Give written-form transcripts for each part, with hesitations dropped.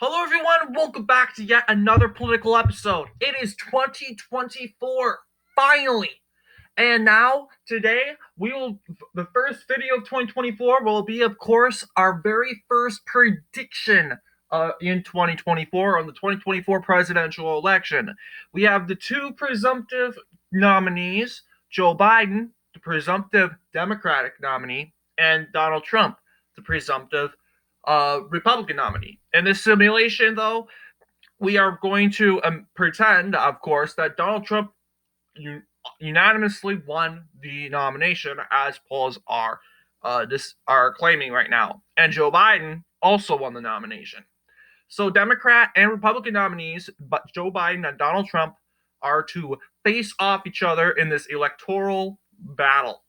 Hello, everyone. Welcome back to yet another political episode. It is 2024, finally. And now, today, the first video of 2024 will be, of course, our very first prediction in 2024 on the 2024 presidential election. We have the two presumptive nominees, Joe Biden, the presumptive Democratic nominee, and Donald Trump, the presumptive Republican nominee. In this simulation, though, we are going to pretend, of course, that Donald Trump unanimously won the nomination, as polls are claiming right now, and Joe Biden also won the nomination. So Democrat and Republican nominees, but Joe Biden and Donald Trump, are to face off each other in this electoral battle.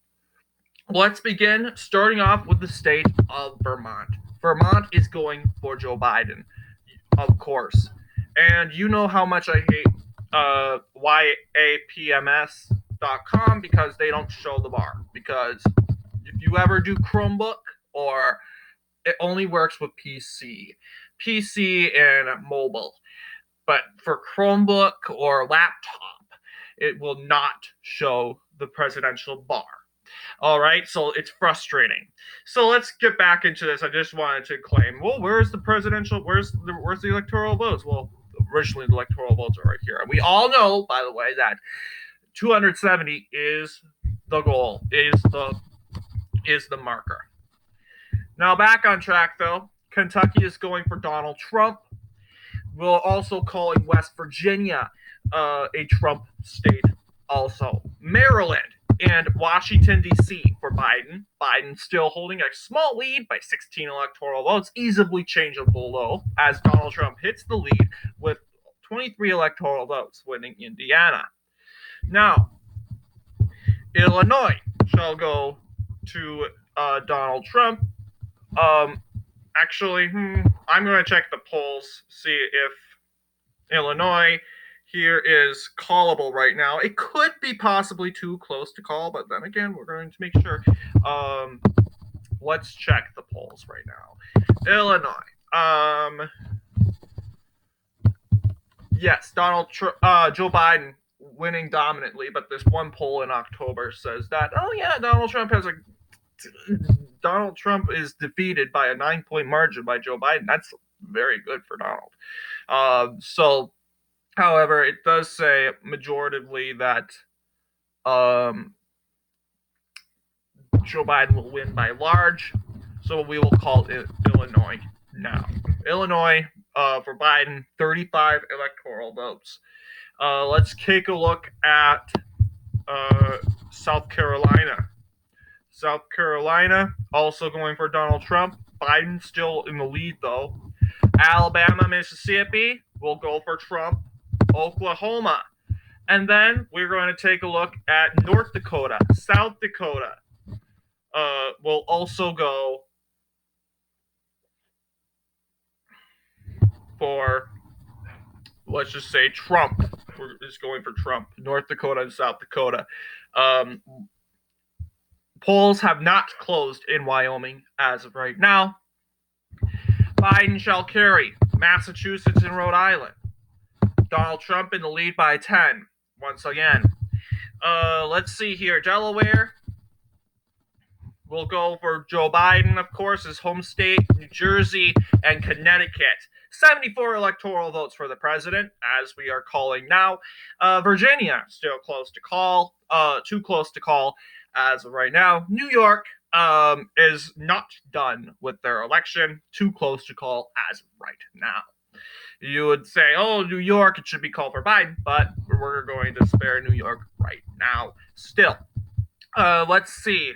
Let's begin starting off with the state of Vermont. Vermont is going for Joe Biden, of course. And you know how much I hate YAPMS.com because they don't show the bar. Because if you ever do Chromebook, or it only works with PC and mobile. But for Chromebook or laptop, it will not show the presidential bar. All right, so it's frustrating. So let's get back into this. I just wanted to claim, well, where's the electoral votes? Well, originally the electoral votes are right here, and we all know, by the way, that 270 is the goal, is the marker. Now back on track though. Kentucky is going for Donald Trump. We're also calling West Virginia a Trump state. Also, Maryland and Washington, D.C. for Biden. Biden still holding a small lead by 16 electoral votes, easily changeable though, as Donald Trump hits the lead with 23 electoral votes, winning Indiana. Now, Illinois shall go to Donald Trump. Actually, I'm going to check the polls, see if Illinois here is callable right now. It could be possibly too close to call, but then again, we're going to make sure. Let's check the polls right now. Illinois. Yes, Joe Biden winning dominantly, but this one poll in October says that, oh yeah, Donald Trump is defeated by a 9-point margin by Joe Biden. That's very good for Donald. However, it does say majoritively that Joe Biden will win by large, so we will call it Illinois now. Illinois for Biden, 35 electoral votes. Let's take a look at South Carolina. South Carolina also going for Donald Trump. Biden still in the lead though. Alabama, Mississippi will go for Trump. Oklahoma. And then we're going to take a look at North Dakota. South Dakota will also go for, let's just say, Trump. We're just going for Trump. North Dakota and South Dakota. Polls have not closed in Wyoming as of right now. Biden shall carry Massachusetts and Rhode Island. Donald Trump in the lead by 10, once again. Let's see here. Delaware will go for Joe Biden, of course, his home state, New Jersey, and Connecticut. 74 electoral votes for the president, as we are calling now. Virginia, still close to call. Too close to call as of right now. New York is not done with their election. Too close to call as of right now. You would say, oh, New York, it should be called for Biden, but we're going to spare New York right now. Still, let's see.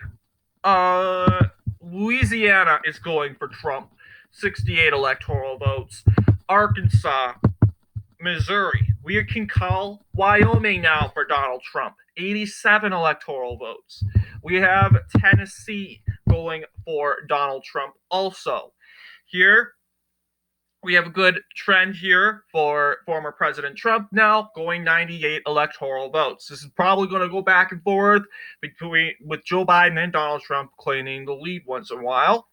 Louisiana is going for Trump, 68 electoral votes. Arkansas, Missouri, we can call Wyoming now for Donald Trump, 87 electoral votes. We have Tennessee going for Donald Trump also. Here, we have a good trend here for former President Trump now, going 98 electoral votes. This is probably going to go back and forth with Joe Biden and Donald Trump claiming the lead once in a while.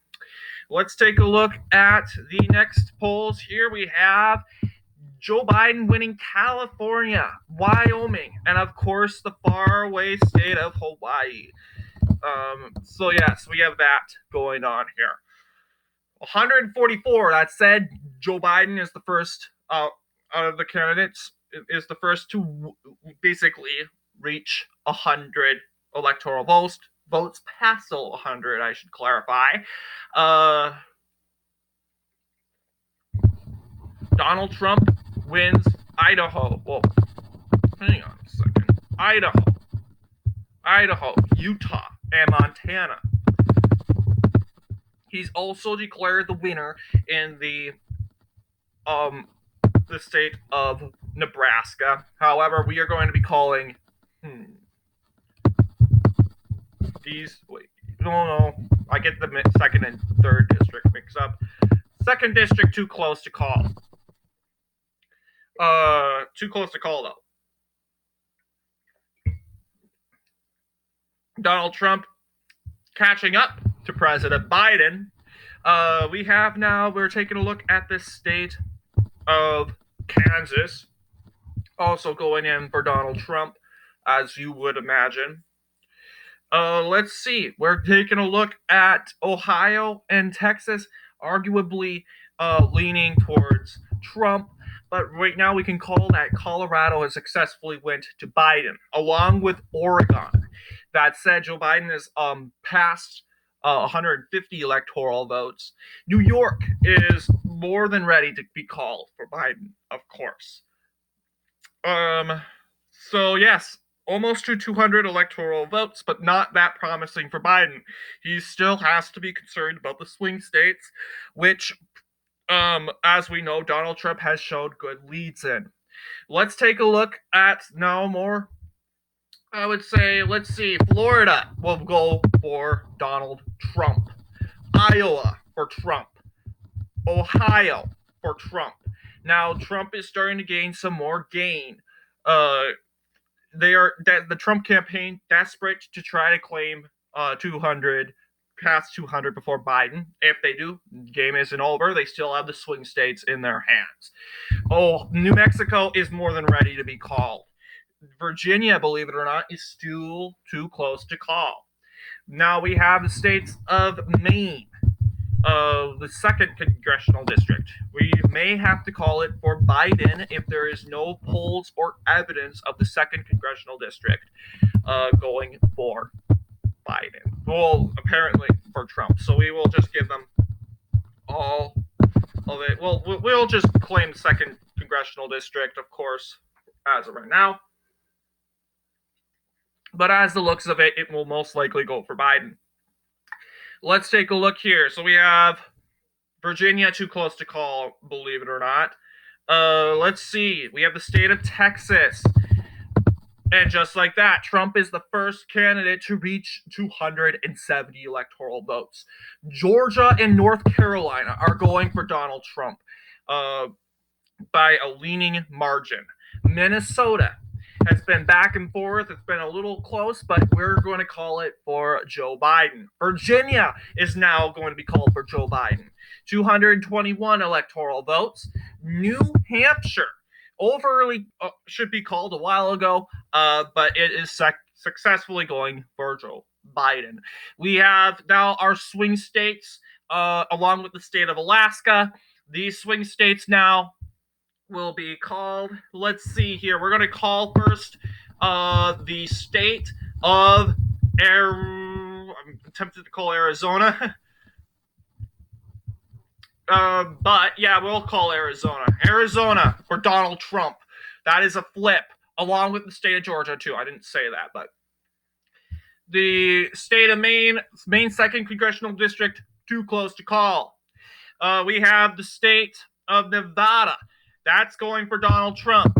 Let's take a look at the next polls. Here we have Joe Biden winning California, Wyoming, and of course the faraway state of Hawaii. So yes, we have that going on here. 144. That said, Joe Biden is the first out of the candidates is the first to basically reach 100 electoral votes past 100. I should clarify. Donald Trump wins Idaho. Well, hang on a second. Idaho, Utah, and Montana. He's also declared the winner in the state of Nebraska. However, we are going to be calling these. Wait, no. I get the second and third district mixed up. Second district too close to call. Too close to call though. Donald Trump catching up to President Biden. We're taking a look at the state of Kansas, also going in for Donald Trump, as you would imagine. Let's see. We're taking a look at Ohio and Texas, arguably leaning towards Trump. But right now we can call that Colorado has successfully went to Biden, along with Oregon. That said, Joe Biden has passed 150 electoral votes. New York is more than ready to be called for Biden, of course. So yes, almost to 200 electoral votes, but not that promising for Biden. He still has to be concerned about the swing states, which, as we know, Donald Trump has showed good leads in. Let's take a look at now more. I would say, let's see, Florida will go for Donald Trump. Iowa for Trump. Ohio for Trump. Now, Trump is starting to gain some more gain. The Trump campaign desperate to try to claim 200, past 200 before Biden. If they do, game isn't over. They still have the swing states in their hands. Oh, New Mexico is more than ready to be called. Virginia, believe it or not, is still too close to call. Now we have the states of Maine, the second congressional district. We may have to call it for Biden if there is no polls or evidence of the second congressional district going for Biden. Well, apparently for Trump. So we will just give them all of it. Well, we'll just claim second congressional district, of course, as of right now. But as the looks of it, it will most likely go for Biden. Let's take a look here. So we have Virginia too close to call, believe it or not. Let's see. We have the state of Texas. And just like that, Trump is the first candidate to reach 270 electoral votes. Georgia and North Carolina are going for Donald Trump by a leaning margin. Minnesota has been back and forth. It's been a little close, but we're going to call it for Joe Biden. Virginia is now going to be called for Joe Biden. 221 electoral votes. New Hampshire, overly should be called a while ago, but it is successfully going for Joe Biden. We have now our swing states, along with the state of Alaska. These swing states now will be called, let's see here, we're going to call first the state of I'm tempted to call Arizona. But yeah, we'll call Arizona. Arizona for Donald Trump. That is a flip, along with the state of Georgia too. I didn't say that, but the state of Maine second congressional district, too close to call. We have the state of Nevada. That's going for Donald Trump.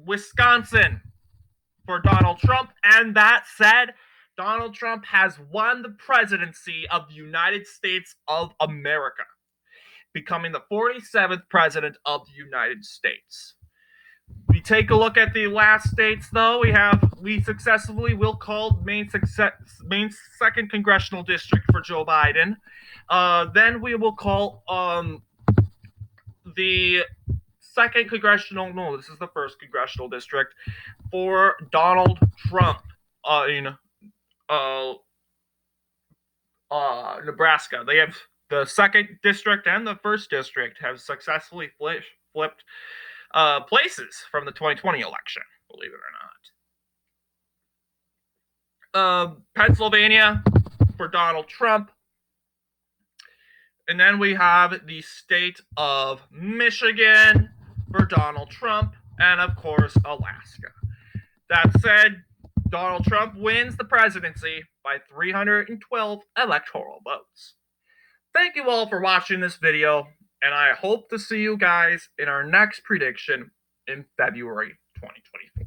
Wisconsin for Donald Trump. And that said, Donald Trump has won the presidency of the United States of America, becoming the 47th president of the United States. We take a look at the last states, though. We successfully will call Maine second congressional district for Joe Biden. Then we will call the second congressional. No, this is the first congressional district for Donald Trump in uh, Nebraska. They have the second district and the first district have successfully flipped places from the 2020 election, believe it or not. Pennsylvania for Donald Trump. And then we have the state of Michigan for Donald Trump. And of course, Alaska. That said, Donald Trump wins the presidency by 312 electoral votes. Thank you all for watching this video, and I hope to see you guys in our next prediction in February 2024.